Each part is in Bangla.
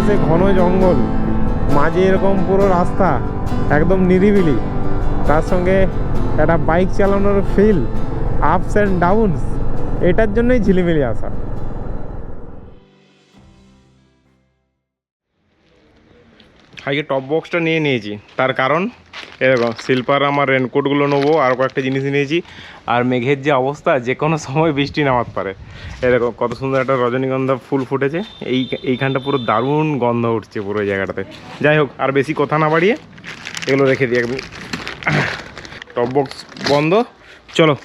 চারপাশে ঘন জঙ্গল, মাঝে এরকম পুরো রাস্তা একদম নিরিবিলি, তার সঙ্গে একটা বাইক চালানোর ফিল, আপস অ্যান্ড ডাউনস, এটার জন্যই ঝিলিমিলি আসা। আগে টপ বক্সটা নিয়ে নিয়েছি, তার কারণ এরকম শিল্পার আমার রেনকোটগুলো নেবো, আর কয়েকটা জিনিস নিয়েছি। আর মেঘের যে অবস্থা, যে কোনো সময় বৃষ্টি নামাতে পারে। এরকম কত সুন্দর একটা রজনীগন্ধা ফুল ফুটেছে, এইখানটা পুরো দারুণ গন্ধ উঠছে পুরো এই জায়গাটাতে। যাই হোক, আর বেশি কথা না বাড়িয়ে এগুলো রেখে দিই একদম। টপ বক্স বন্ধ, চলো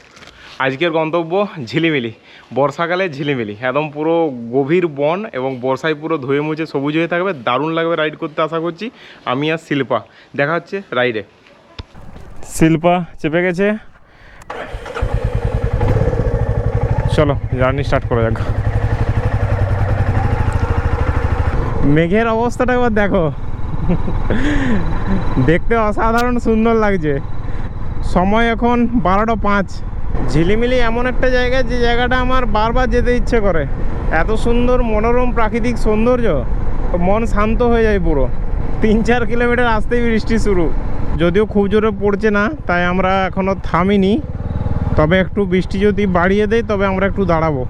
আজকের গন্তব্য ঝিলিমিলি। বর্ষাকালে ঝিলিমিলি একদম পুরো গভীর বন, এবং বর্ষায় পুরো ধুয়ে মুছে সবুজ হয়ে থাকবে, দারুণ লাগবে রাইড করতে আশা করছি। আমি আর শিল্পা দেখা হচ্ছে রাইডে। শিল্পা চেপে গেছে, চলো জার্নি স্টার্ট করা যাক। মেঘের অবস্থাটা একবার দেখো, দেখতে অসাধারণ সুন্দর লাগছে। সময় এখন 12:05। ঝিলিমিলি এমন একটা জায়গা, যে জায়গাটা আমার বারবার যেতে ইচ্ছে করে। এত সুন্দর মনোরম প্রাকৃতিক সৌন্দর্য, মন শান্ত হয়ে যায় পুরো। 3-4 কিলোমিটার আসতেই বৃষ্টি শুরু, যদিও খুব জোরে পড়ছে না, তাই আমরা এখনও থামিনি। তবে একটু বৃষ্টি যদি বাড়িয়ে দেয় তবে আমরা একটু দাঁড়াবো।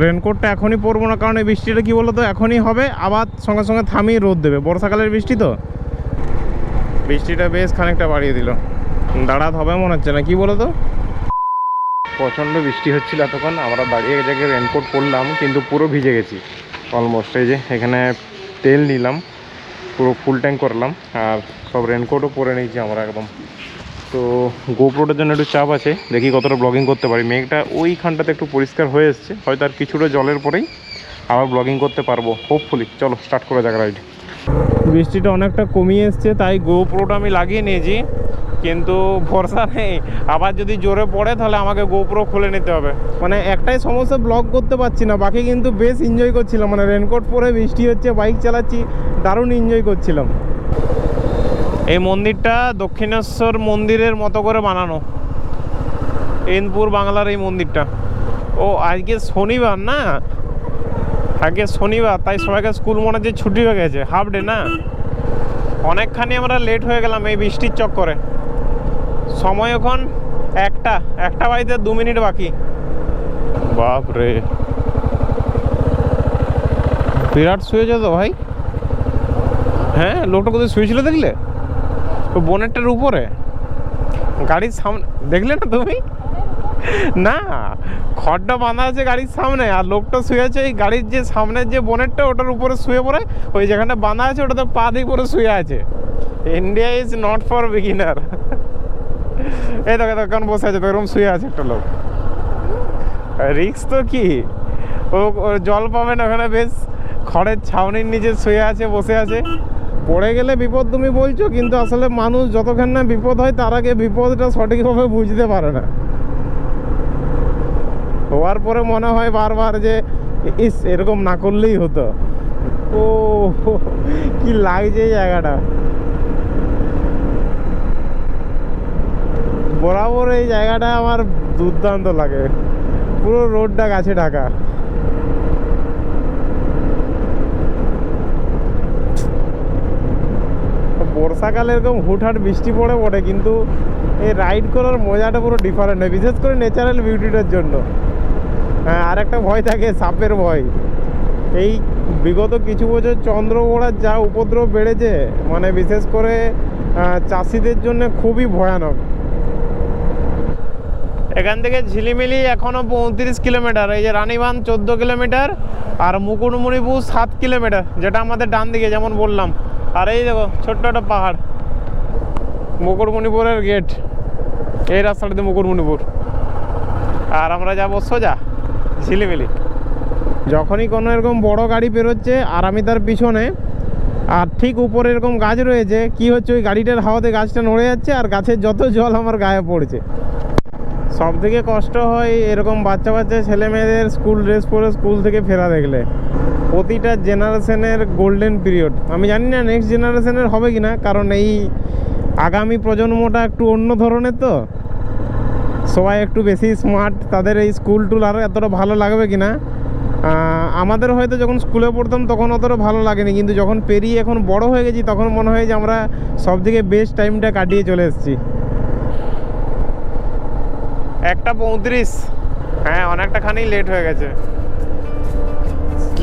রেনকোটটা এখনই পরবো না, কারণ এই বৃষ্টিটা কী বলো তো, এখনই হবে আবার সঙ্গে সঙ্গে থামিয়ে রোদ দেবে। বর্ষাকালের বৃষ্টি তো, বৃষ্টিটা বেশ খানিকটা বাড়িয়ে দিল, দাঁড়াতে হবে মনে হচ্ছে না, কি বলো তো। প্রচণ্ড বৃষ্টি হচ্ছিল এতক্ষণ, আমরা দাঁড়িয়ে জায়গায় রেনকোট পরলাম, কিন্তু পুরো ভিজে গেছি অলমোস্ট। এই যে এখানে তেল নিলাম, পুরো ফুল ট্যাঙ্ক করলাম, আর সব রেনকোটও পরে নিয়েছি আমরা একদম। তো গোপ্রোটার জন্য একটু চাপ আছে, দেখি কতটা ব্লগিং করতে পারি। মেঘটা ওইখানটাতে একটু পরিষ্কার হয়ে এসছে, হয়তো আর কিছুটা জলের পরেই আবার ব্লগিং করতে পারবো হোপফুলি। চলো স্টার্ট করা যাক রাইড। বৃষ্টিটা অনেকটা কমিয়ে এসছে, তাই গোপ্রোটা আমি লাগিয়ে নিয়েছি, কিন্তু ভরসা নেই, আবার যদি জোরে পড়ে তাহলে আমাকে গোপ্রো খুলে নিতে হবে। মানে একটাই সমস্যা, ব্লগ করতে পারছি না, বাকি কিন্তু বেশ এনজয় করছিলাম। মানে রেনকোট পরে বৃষ্টি হচ্ছে, বাইক চালাচ্ছি, দারুণ এনজয় করছিলাম। এই মন্দিরটা দক্ষিণেশ্বর মন্দিরের মতো করে বানানো, এনপুর বাংলার এই মন্দিরটা। ও আজকে শনিবার না, আজকে শনিবার, তাই সবাইকে স্কুল মনে হচ্ছে ছুটি হয়ে গেছে, হাফ ডে না। অনেকখানি আমরা লেট হয়ে গেলাম এই বৃষ্টির চক্করে। সময় এখন 1টা বাজতে 2 মিনিট বাকি। বাপ রে, বিরাট শুয়েছে তো ভাই। হ্যাঁ, লোকটা কোথায় শুয়েছিল দেখলে? তো বোনেরটার উপরে, গাড়ির সামনে, দেখলে না তুমি? না, খড়টা বাঁধা আছে গাড়ির সামনে, আর লোকটা শুয়ে আছে এই গাড়ির যে সামনের যে বোনেরটা, ওটার উপরে শুয়ে পড়ে, ওই যেখানটা বাঁধা আছে ওটাতে পা দিয়ে পরে শুয়ে আছে। India is not for beginner. এই দেখো কেমন বসে আছে, তো এরকম শুয়ে আছে একটা লোক। রিক্স তো কি, ও জল পাবে না ওখানে, বেশ খড়ের ছাউনির নিচে শুয়ে আছে, বসে আছে। পড়ে গেলে বিপদ তুমি বলছো, কিন্তু আসলে মানুষ যতক্ষণ না বিপদ হয়, তার আগে বিপদটা সঠিকভাবে বুঝতে পারে না। হওয়ার পরে মনে হয় বারবার যে ইস, এরকম না করলেই হতো। ও কি লাগছে এই জায়গাটা, বরাবর এই জায়গাটা আমার দুর্দান্ত লাগে। পুরো রোডটা গাছে ঢাকা। বর্ষাকালে এরকম হুটহাট বৃষ্টি পড়ে পড়ে, কিন্তু এই রাইড করার মজাটা পুরো ডিফারেন্ট হয়, বিশেষ করে ন্যাচারাল বিউটিটার জন্য। হ্যাঁ, আর একটা ভয় থাকে, সাপের ভয়। এই বিগত কিছু বছর চন্দ্রবোড়ার যা উপদ্রব বেড়েছে, মানে বিশেষ করে চাষিদের জন্য খুবই ভয়ানক। এখান থেকে ঝিলিমিলি এখনও 35 কিলোমিটার, এই যে রানীবাঁধ 14 কিলোমিটার, আর মুকুটমণিপুর 7 কিলোমিটার, যেটা আমাদের ডান দিকে যেমন বললাম। আর এই দেখো ছোট্ট একটা পাহাড়, মুকুটমণিপুরের গেট, এই রাস্তাটাতে মুকুটমণিপুর। আর আমরা যাবো সোজা ঝিলিমিলি। যখনই কোনো এরকম বড় গাড়ি বেরোচ্ছে আর আমি তার পিছনে, আর ঠিক উপরে এরকম গাছ রয়েছে, কি হচ্ছে, ওই গাড়িটার হাওয়াতে গাছটা নড়ে যাচ্ছে, আর গাছের যত জল আমার গায়ে পড়ছে। সব থেকে কষ্ট হয় এরকম বাচ্চা বাচ্চা ছেলে মেয়েদের স্কুল ড্রেস পরে স্কুল থেকে ফেরা দেখলে। প্রতিটা জেনারেশনের গোল্ডেন পিরিয়ড। আমি জানি না নেক্সট জেনারেশনের হবে কি না, কারণ এই আগামী প্রজন্মটা একটু অন্য ধরনের, তো সবাই একটু বেশি স্মার্ট, তাদের এই স্কুল টুল আরও এতটা ভালো লাগবে কি না আমাদের হয়তো যখন স্কুলে পড়তাম তখন অতটা ভালো লাগেনি, কিন্তু যখন পেরিয়ে এখন বড় হয়ে গেছি তখন মনে হয় যে আমরা সব থেকে বেস্ট টাইমটা কাটিয়ে চলে এসেছি। 1:35, হ্যাঁ অনেকটা খানি লেট হয়ে গেছে।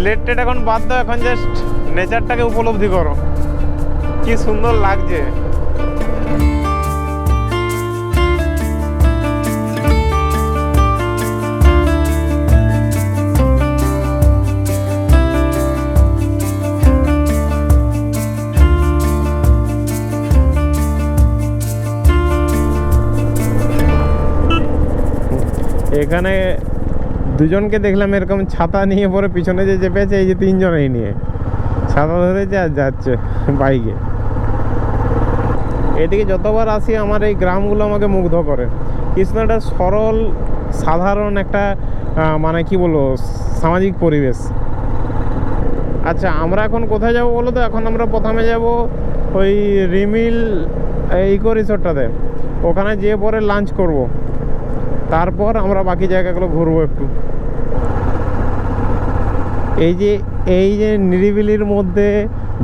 লেট টেট এখন বাদ দাও, এখন জাস্ট নেচারটাকে উপলব্ধি করো, কি সুন্দর লাগছে। এখানে দুজনকে দেখলাম এরকম ছাতা নিয়ে পরে পিছনে যে চেপেছে, এই যে তিনজনেই নিয়ে ছাতা ধরেছে আর যাচ্ছে বাইকে। এদিকে যতবার আসি আমার এই গ্রামগুলো আমাকে মুগ্ধ করে। কৃষ্ণটা সরল সাধারণ একটা মানে কি বলবো সামাজিক পরিবেশ। আচ্ছা আমরা এখন কোথায় যাব বলো তো? এখন আমরা প্রথমে যাব ওই রিমিল ইকো রিসোর্টটাতে, ওখানে যেয়ে পরে লাঞ্চ করব, তারপর আমরা বাকি জায়গাগুলো ঘুরবো একটু। এই যে নিরিবিলির মধ্যে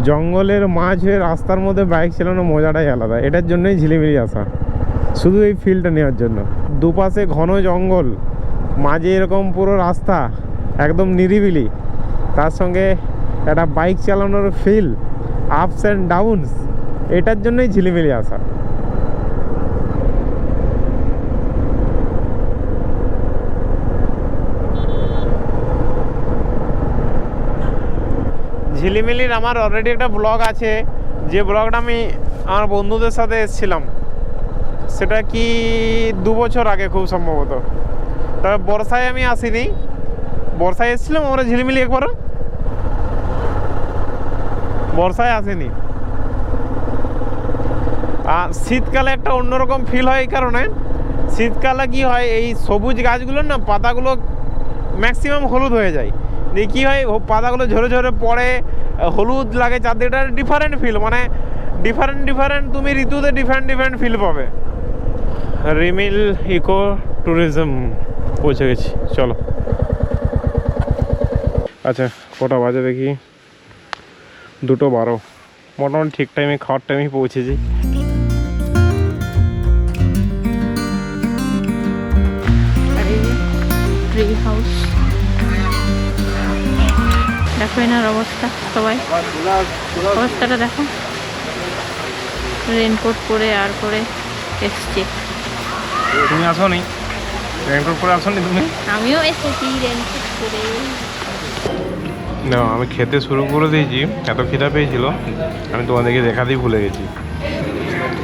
জঙ্গলের মাঝে রাস্তার মধ্যে বাইক চালানো মজাটাই আলাদা। এটার জন্যই ঝিলিমিলি আসা, শুধু এই ফিলটা নেওয়ার জন্য। দুপাশে ঘন জঙ্গল, মাঝে এরকম পুরো রাস্তা একদম নিরিবিলি, তার সঙ্গে একটা বাইক চালানোর ফিল, আপস অ্যান্ড ডাউনস, এটার জন্যই ঝিলিমিলি আসা। ঝিলিমিলির আমার অলরেডি একটা ব্লগ আছে, যে ব্লগটা আমি আমার বন্ধুদের সাথে এসেছিলাম, সেটা কি 2 বছর আগে খুব সম্ভবত। তবে বর্ষায় আমি আসিনি, বর্ষায় এসেছিলাম আমরা ঝিলিমিলি একবারও, বর্ষায় আসিনি। আর শীতকালে একটা অন্যরকম ফিল হয় এই কারণে, শীতকালে কি হয় এই সবুজ গাছগুলোর না পাতাগুলো ম্যাক্সিমাম হলুদ হয়ে যায়, দিয়ে কী হয় পাতাগুলো ঝরে ঝরে পড়ে, হলুদ লাগে চারদিকটা, ডিফারেন্ট ফিল, মানে ডিফারেন্ট তুমি ঋতুতে ডিফারেন্ট ফিল পাবে। রিমিল ইকো ট্যুরিজম পৌঁছে গেছি, চলো। আচ্ছা কটা বাজে দেখি, 2:12, মোটামুটি ঠিক টাইমে খাওয়ার টাইমেই পৌঁছেছি। ট্রি হাউস দেখো, এনার অবস্থা, সবাই অবস্থাটা দেখো, রেনকোট পরে আর করে এসছে। তুমি আসো নি রেনকোট পরে? আসো নি তুমি? আমিও এসেছি রেনকোট পরে। না আমি খেতে শুরু করে দিয়েছি, এত খিদা পেয়েছিল আমি তোমাদেরকে দেখাতেই ভুলে গেছি।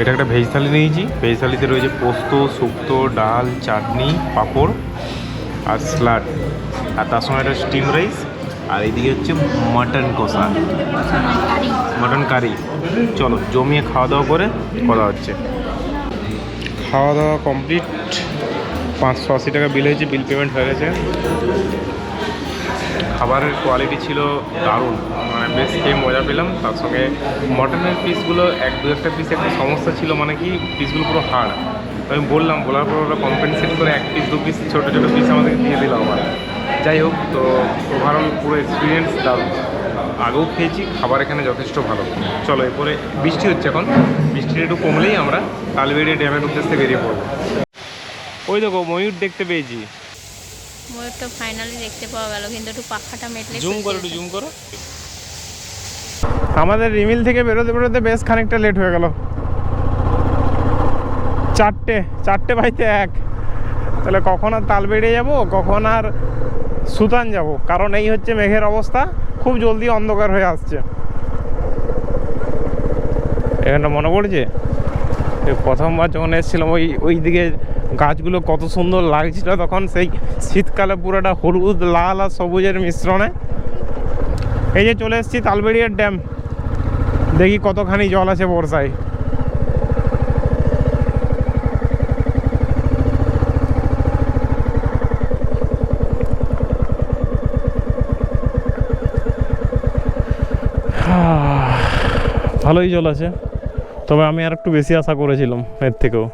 এটা একটা ভেজ থালি নিয়েছি, ভেজ থালিতে রয়েছে পোস্ত, শুক্তো, ডাল, চাটনি, পাঁপড় আর স্যালাড, আর তার সঙ্গে একটা স্টিম রাইস, আর এইদিকে হচ্ছে মাটন কষা, মাটন কারি। চলো জমিয়ে খাওয়া দাওয়া করে কথা হচ্ছে। খাওয়া দাওয়া কমপ্লিট, 580 টাকা বিল হয়েছে, বিল পেমেন্ট হয়ে গেছে। খাবারের কোয়ালিটি ছিল দারুণ, মানে বেশ খেয়ে মজা পেলাম। তার সঙ্গে মটনের পিসগুলো একটা পিস একটা সমস্যা ছিল, মানে কি পিসগুলো পুরো হার্ড। আমি বলার পর ওরা কম্পেনসেট করে 1 পিস 2 পিস ছোটো ছোটো পিস আমাদেরকে দিয়ে দিল আমার। যাই হোক, তো ওভারঅল পুরো এক্সপিরিয়েন্স দারুণ। আগেও খেয়েছি, খাবার এখানে যথেষ্ট ভালো। চলো এরপরে বৃষ্টি হচ্ছে, এখন বৃষ্টিটা একটু কমলেই আমরা তালবেড়ি ড্যামের উদ্দেশ্যে বেরিয়ে পড়বো। ওই দেখো ময়ূর দেখতে পেয়েছি, ময়ূরটা ফাইনালি দেখতে পাওয়া গেল, কিন্তু একটু পাখাটা মেটলে জুম করো। আমাদের রিমিল থেকে বেরোতে বেশ খানিকটা লেট হয়ে গেল, 4টে বাজতে 1। তাহলে কখন আর তালবেড়ে যাব, কখন আর সুতান যাব, কারণ এই হচ্ছে মেঘের অবস্থা, খুব জলদি অন্ধকার হয়ে আসছে। এখানটা মনে পড়ছে প্রথমবার যখন এসেছিলাম ওই দিকে গাছগুলো কত সুন্দর লাগছিল তখন, সেই শীতকালে পুরোটা হলুদ লাল আর সবুজের মিশ্রণে। এই যে চলে এসেছি তালবেড়িয়ার ড্যাম, দেখি কতখানি জল আছে বর্ষায়। ভালোই জল আছে, তবে আমি আর একটু বেশি আশা করেছিলাম এর থেকেও।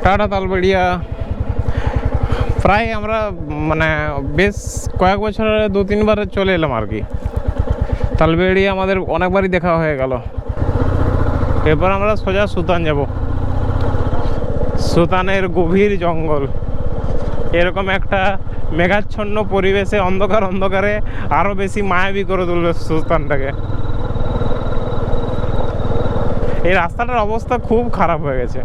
টাটা তালবেড়িয়া। প্রায় আমরা মানে বেশ কয়েক বছরে 2-3 বার চলে এলাম আর কি। তালবেড়িয়া আমাদের অনেকবারই দেখা হয়ে গেল। এরপর আমরা সোজা সুতান যাব। সুতানের গভীর জঙ্গল, এরকম একটা মেঘাচ্ছন্ন পরিবেশে অন্ধকার অন্ধকারে আরও বেশি মায়াবী করে তুলবে সুতানটাকে। এই রাস্তাটার অবস্থা খুব খারাপ হয়ে গেছে।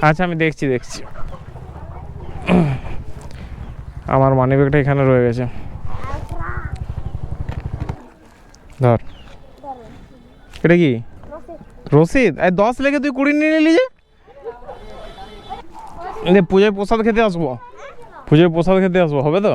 আচ্ছা আমি দেখছি আমার মানিব্যাগটা এখানে রয়ে গেছে, ধর। এটা কি রসিদ? 10 লেগে তুই 20 নিয়ে নিলি যে? পুজোয় প্রসাদ খেতে আসবো, হবে তো?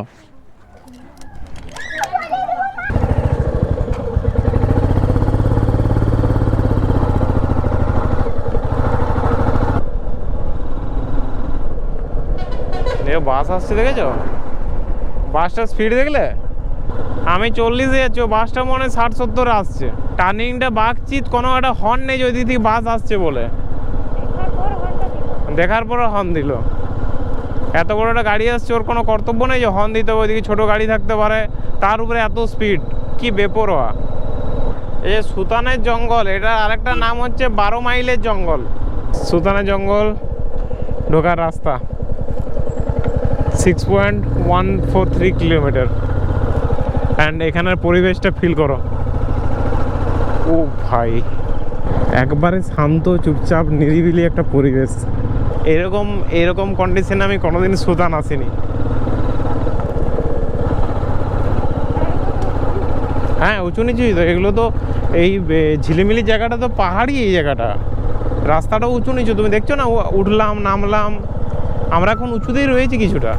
বাস আসছে, দেখেছো বাসটার স্পিড দেখলে? আমি 40-এ যাচ্ছি, বাসটা মনে 60-70 আসছে। টার্নিংটা বাঁকছি, কোনো একটা হর্ন নেই ওই দিক থেকে বাস আসছে বলে। দেখার পর হর্ন দিল। এত বড় একটা গাড়ি আসছে, ওর কোনো কর্তব্য নেই যে হর্ন দিতে হবে? ওইদিকে ছোটো গাড়ি থাকতে পারে, তার উপরে এত স্পিড, কি বেপরোয়া। এই যে সুতানের জঙ্গল, এটা আরেকটা নাম হচ্ছে 12 মাইলের জঙ্গল। সুতানের জঙ্গল ঢোকার রাস্তা 6.143 কিলোমিটার। অ্যান্ড এখানের পরিবেশটা ফিল করো। ও ভাই, একবারে শান্ত চুপচাপ নিরিবিলি একটা পরিবেশ। এরকম কন্ডিশনে আমি কোনোদিন সুতান আসিনি। হ্যাঁ উঁচু নিচুই তো এগুলো তো। এই ঝিলিমিলি জায়গাটা তো পাহাড়ি, এই জায়গাটা রাস্তাটাও উঁচু নিচু। তুমি দেখছো না, উঠলাম নামলাম, আমরা এখন উঁচুতেই রয়েছি কিছুটা।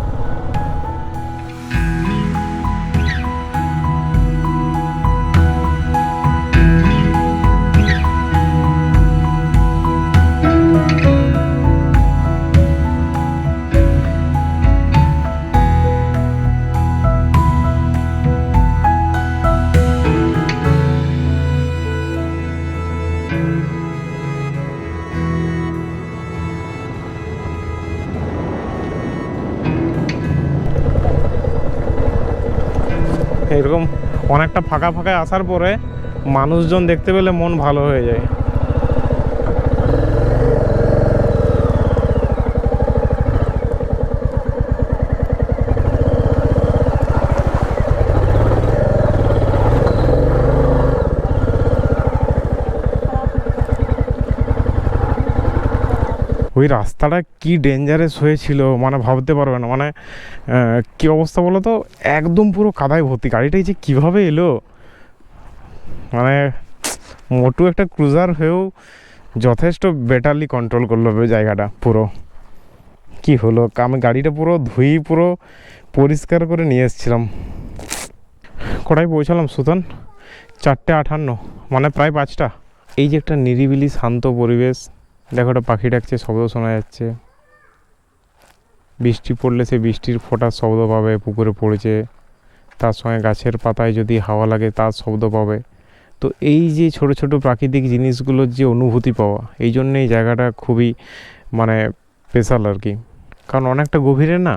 এরকম অনেকটা ফাঁকা ফাঁকায় আসার পরে মানুষজন দেখতে পেলে মন ভালো হয়ে যায়। ওই রাস্তাটা কি ডেঞ্জারাস হয়েছিল মানে ভাবতে পারবে না। মানে কী অবস্থা বলো তো, একদম পুরো কাদায় ভর্তি। গাড়িটাই যে কীভাবে এলো, মানে মোটু একটা ক্রুজার হয়েও যথেষ্ট বেটারলি কন্ট্রোল করলো জায়গাটা পুরো। কি হলো, আমি গাড়িটা পুরো পুরো পরিষ্কার করে নিয়ে এসেছিলাম। কোথায় পৌঁছালাম? সুতান 4:58, মানে প্রায় 5টা। এই যে একটা নিরিবিলি শান্ত পরিবেশ, দেখো একটা পাখি ডাকছে, শব্দ শোনা যাচ্ছে। বৃষ্টি পড়লে সে বৃষ্টির ফোঁটার শব্দ পাবে, পুকুরে পড়েছে। তার সঙ্গে গাছের পাতায় যদি হাওয়া লাগে তার শব্দ পাবে। তো এই যে ছোট ছোট প্রাকৃতিক জিনিসগুলোর যে অনুভূতি পাওয়া, এই জন্য এই জায়গাটা খুবই মানে স্পেশাল আর কি। কারণ অনেকটা গভীরে না,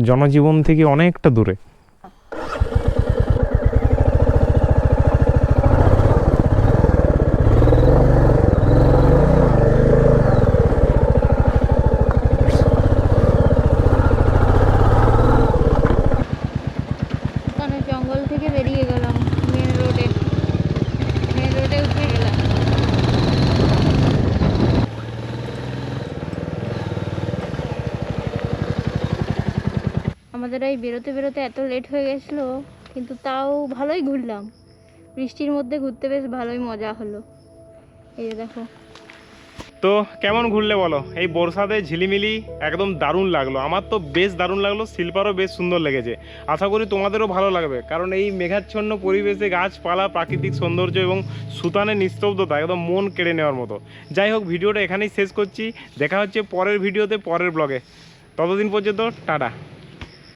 জনজীবন থেকে অনেকটা দূরে। জঙ্গল থেকে বেরিয়ে গেলাম, মেন রোডে উঠে গেলাম। আমাদের এই বেরোতে এত লেট হয়ে গেছিলো, কিন্তু তাও ভালোই ঘুরলাম। বৃষ্টির মধ্যে ঘুরতে বেশ ভালোই মজা হলো। এই যে দেখো তো কেমন ঘুরলে বলো? এই বর্ষাতে ঝিলিমিলি একদম দারুণ লাগলো, আমার তো বেশ দারুণ লাগলো, শিল্পারও বেশ সুন্দর লেগেছে। আশা করি তোমাদেরও ভালো লাগবে, কারণ এই মেঘাচ্ছন্ন পরিবেশে গাছপালা, প্রাকৃতিক সৌন্দর্য এবং সুতানের নিস্তব্ধতা একদম মন কেড়ে নেওয়ার মতো। যাই হোক, ভিডিওটা এখানেই শেষ করছি, দেখা হচ্ছে পরের ভিডিওতে, পরের ব্লগে। ততদিন পর্যন্ত টাটা।